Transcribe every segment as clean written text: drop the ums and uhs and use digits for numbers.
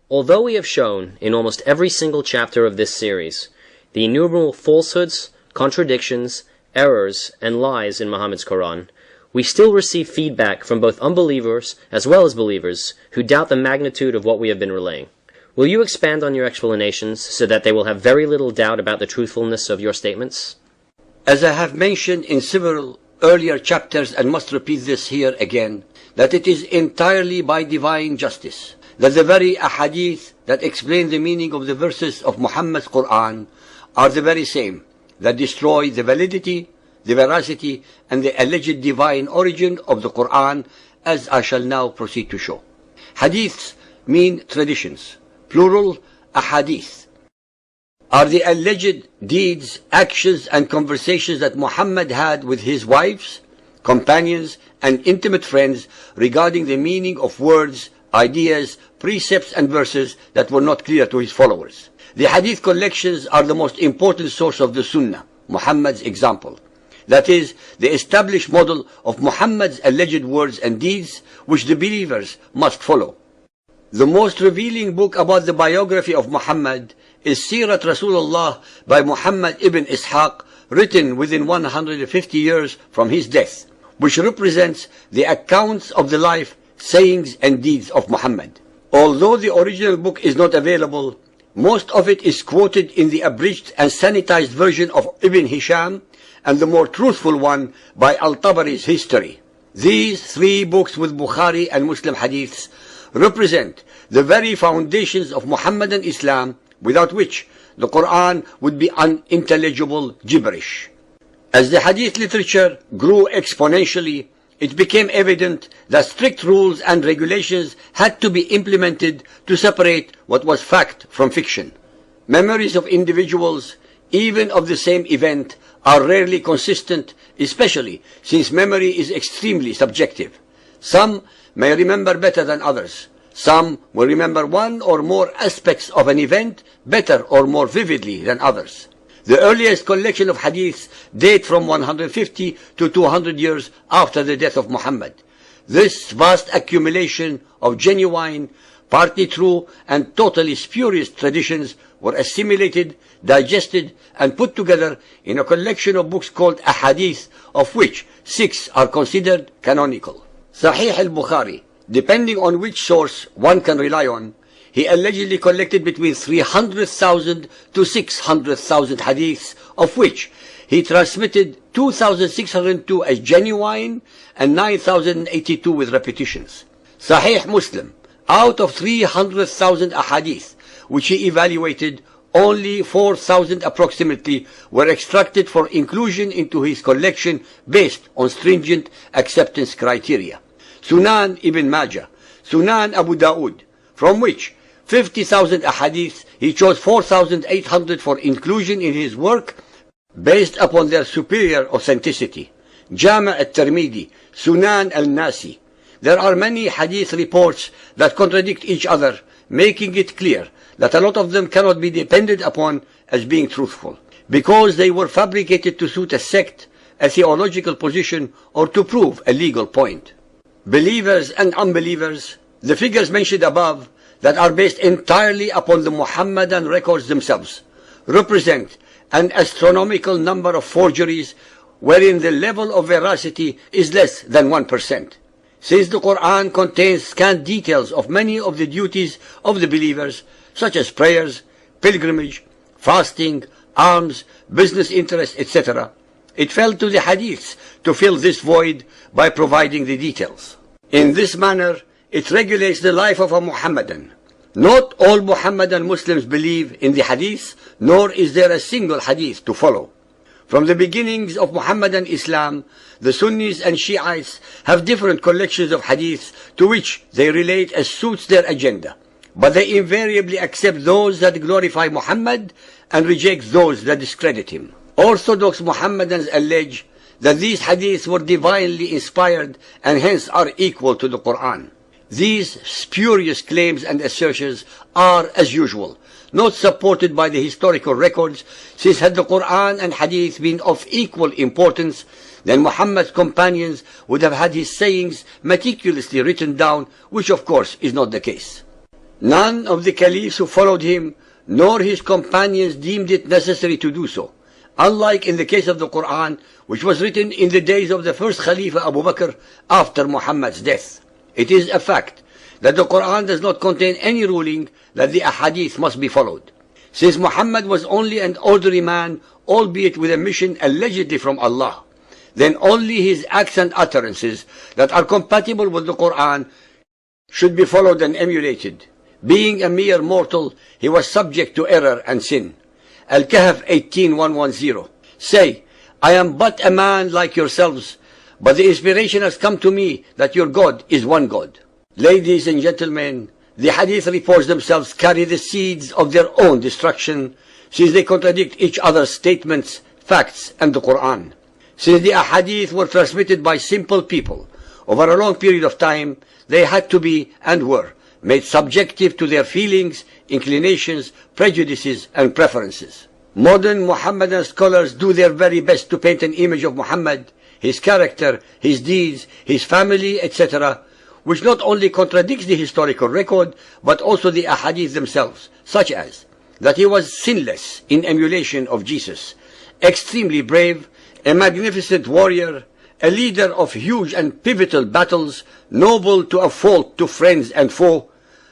Although we have shown in almost every single chapter of this series the innumerable falsehoods, contradictions, errors, and lies in Muhammad's Quran, we still receive feedback from both unbelievers as well as believers who doubt the magnitude of what we have been relaying. Will you expand on your explanations so that they will have very little doubt about the truthfulness of your statements? As I have mentioned in several earlier chapters, and must repeat this here again, that it is entirely by divine justice that the very Ahadith that explain the meaning of the verses of Muhammad's Quran are the very same that destroy the validity, the veracity, and the alleged divine origin of the Quran, as I shall now proceed to show. Hadiths mean traditions, plural Ahadith, are the alleged deeds, actions, and conversations that Muhammad had with his wives, companions, and intimate friends regarding the meaning of words, ideas, precepts, and verses that were not clear to his followers. The Hadith collections are the most important source of the Sunnah, Muhammad's example. That is, the established model of Muhammad's alleged words and deeds, which the believers must follow. The most revealing book about the biography of Muhammad is Sirat Rasulullah by Muhammad ibn Ishaq, written within 150 years from his death, which represents the accounts of the life, sayings, and deeds of Muhammad. Although the original book is not available, most of it is quoted in the abridged and sanitized version of Ibn Hisham and the more truthful one by Al-Tabari's History. These three books with Bukhari and Muslim Hadiths represent the very foundations of Muhammadan Islam, without which the Quran would be unintelligible gibberish. As the Hadith literature grew exponentially, it became evident that strict rules and regulations had to be implemented to separate what was fact from fiction. Memories of individuals, even of the same event, are rarely consistent, especially since memory is extremely subjective. Some may remember better than others. Some will remember one or more aspects of an event better or more vividly than others. The earliest collection of hadiths date from 150 to 200 years after the death of Muhammad. This vast accumulation of genuine, partly true, and totally spurious traditions were assimilated, digested, and put together in a collection of books called Ahadith, of which 6 are considered canonical. Sahih al-Bukhari, depending on which source one can rely on, he allegedly collected between 300,000 to 600,000 hadiths, of which he transmitted 2,602 as genuine and 9,082 with repetitions. Sahih Muslim, out of 300,000 ahadith, which he evaluated, only 4,000 approximately were extracted for inclusion into his collection based on stringent acceptance criteria. Sunan Ibn Majah, Sunan Abu Dawood, from which 50,000 ahadith, he chose 4,800 for inclusion in his work based upon their superior authenticity. Jama' al-Tirmidhi, Sunan al-Nasi. There are many hadith reports that contradict each other, making it clear that a lot of them cannot be depended upon as being truthful, because they were fabricated to suit a sect, a theological position, or to prove a legal point. Believers and unbelievers, the figures mentioned above that are based entirely upon the Muhammadan records themselves represent an astronomical number of forgeries wherein the level of veracity is less than 1%. Since the Quran contains scant details of many of the duties of the believers, such as prayers, pilgrimage, fasting, alms, business interests, etc., it fell to the hadiths to fill this void by providing the details. In this manner, it regulates the life of a Muhammadan. Not all Muhammadan Muslims believe in the hadith, nor is there a single hadith to follow. From the beginnings of Muhammadan Islam, the Sunnis and Shiites have different collections of hadiths to which they relate as suits their agenda, but they invariably accept those that glorify Muhammad and reject those that discredit him. Orthodox Muhammadans allege that these hadiths were divinely inspired and hence are equal to the Quran. These spurious claims and assertions are, as usual, not supported by the historical records, since had the Quran and Hadith been of equal importance, then Muhammad's companions would have had his sayings meticulously written down, which of course is not the case. None of the caliphs who followed him, nor his companions deemed it necessary to do so. Unlike in the case of the Quran, which was written in the days of the first Khalifa Abu Bakr after Muhammad's death. It is a fact that the Quran does not contain any ruling that the Ahadith must be followed. Since Muhammad was only an ordinary man, albeit with a mission allegedly from Allah, then only his acts and utterances that are compatible with the Quran should be followed and emulated. Being a mere mortal, he was subject to error and sin. Al-Kahf 18:110. Say, I am but a man like yourselves, but the inspiration has come to me that your God is one God. Ladies and gentlemen, the Hadith reports themselves carry the seeds of their own destruction, since they contradict each other's statements, facts, and the Quran. Since the Ahadith were transmitted by simple people over a long period of time, they had to be, and were, made subjective to their feelings, inclinations, prejudices, and preferences. Modern Muhammadan scholars do their very best to paint an image of Muhammad, his character, his deeds, his family, etc., which not only contradicts the historical record, but also the Ahadith themselves, such as that he was sinless in emulation of Jesus, extremely brave, a magnificent warrior, a leader of huge and pivotal battles, noble to a fault to friends and foe,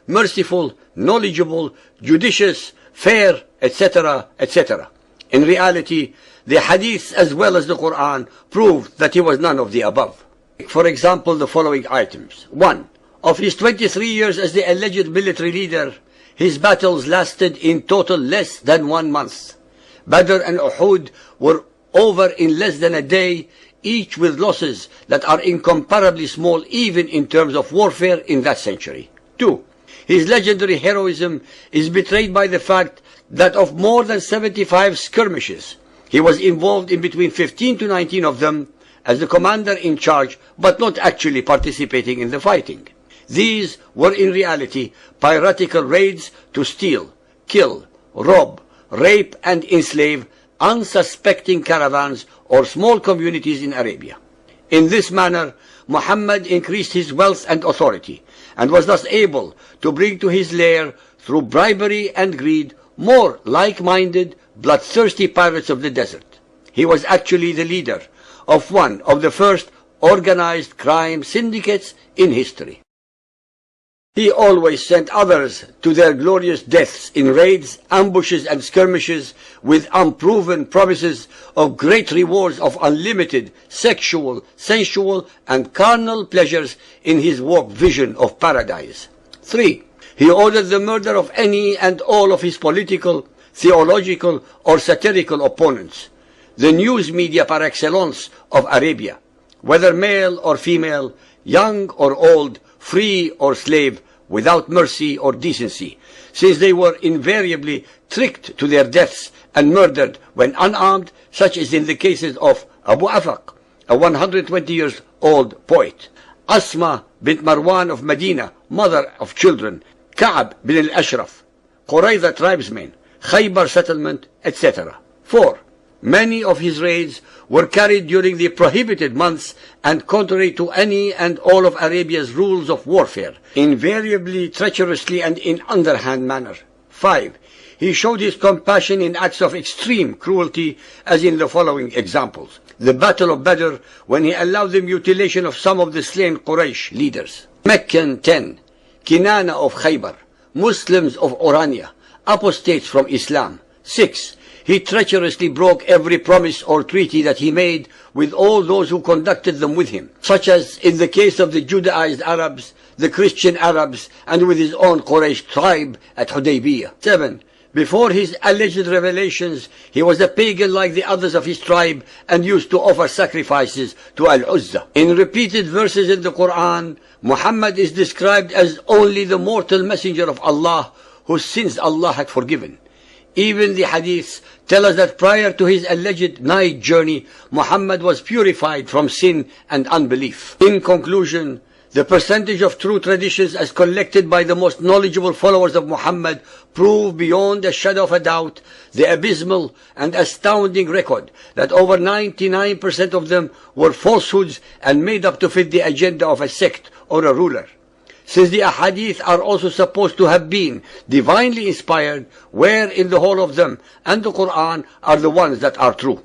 merciful, knowledgeable, judicious, fair, etc., etc. In reality, the Hadiths as well as the Quran prove that he was none of the above. For example, the following items. 1. Of his 23 years as the alleged military leader, his battles lasted in total less than 1 month. Badr and Uhud were over in less than a day, each with losses that are incomparably small even in terms of warfare in that century. 2. His legendary heroism is betrayed by the fact that of more than 75 skirmishes, he was involved in between 15 to 19 of them as the commander in charge, but not actually participating in the fighting. These were in reality piratical raids to steal, kill, rob, rape and enslave unsuspecting caravans or small communities in Arabia. In this manner, Muhammad increased his wealth and authority, and was thus able to bring to his lair, through bribery and greed, more like-minded, bloodthirsty pirates of the desert. He was actually the leader of one of the first organized crime syndicates in history. He always sent others to their glorious deaths in raids, ambushes, and skirmishes with unproven promises of great rewards of unlimited sexual, sensual, and carnal pleasures in his warped vision of paradise. 3. He ordered the murder of any and all of his political, theological, or satirical opponents, the news media par excellence of Arabia, whether male or female, young or old, free or slave, without mercy or decency, since they were invariably tricked to their deaths and murdered when unarmed, such as in the cases of Abu Afaq, a 120-year-old poet, Asma bint Marwan of Medina, mother of children, Ka'b bin al-Ashraf, Qurayza tribesmen, Khaybar settlement, etc. 4. Many of his raids were carried during the prohibited months and contrary to any and all of Arabia's rules of warfare, invariably treacherously and in underhand manner. 5. He showed his compassion in acts of extreme cruelty, as in the following examples. The Battle of Badr, when he allowed the mutilation of some of the slain Quraysh leaders. Meccan 10. Kinana of Khaybar, Muslims of Orania, apostates from Islam. 6. He treacherously broke every promise or treaty that he made with all those who conducted them with him, such as in the case of the Judaized Arabs, the Christian Arabs, and with his own Quraysh tribe at Hudaybiyah. 7. Before his alleged revelations, he was a pagan like the others of his tribe and used to offer sacrifices to Al-Uzza. In repeated verses in the Quran, Muhammad is described as only the mortal messenger of Allah whose sins Allah had forgiven. Even the Hadiths tell us that prior to his alleged night journey, Muhammad was purified from sin and unbelief. In conclusion, the percentage of true traditions as collected by the most knowledgeable followers of Muhammad prove beyond a shadow of a doubt the abysmal and astounding record that over 99% of them were falsehoods and made up to fit the agenda of a sect or a ruler. since the Ahadith are also supposed to have been divinely inspired, where in the whole of them and the Quran are the ones that are true.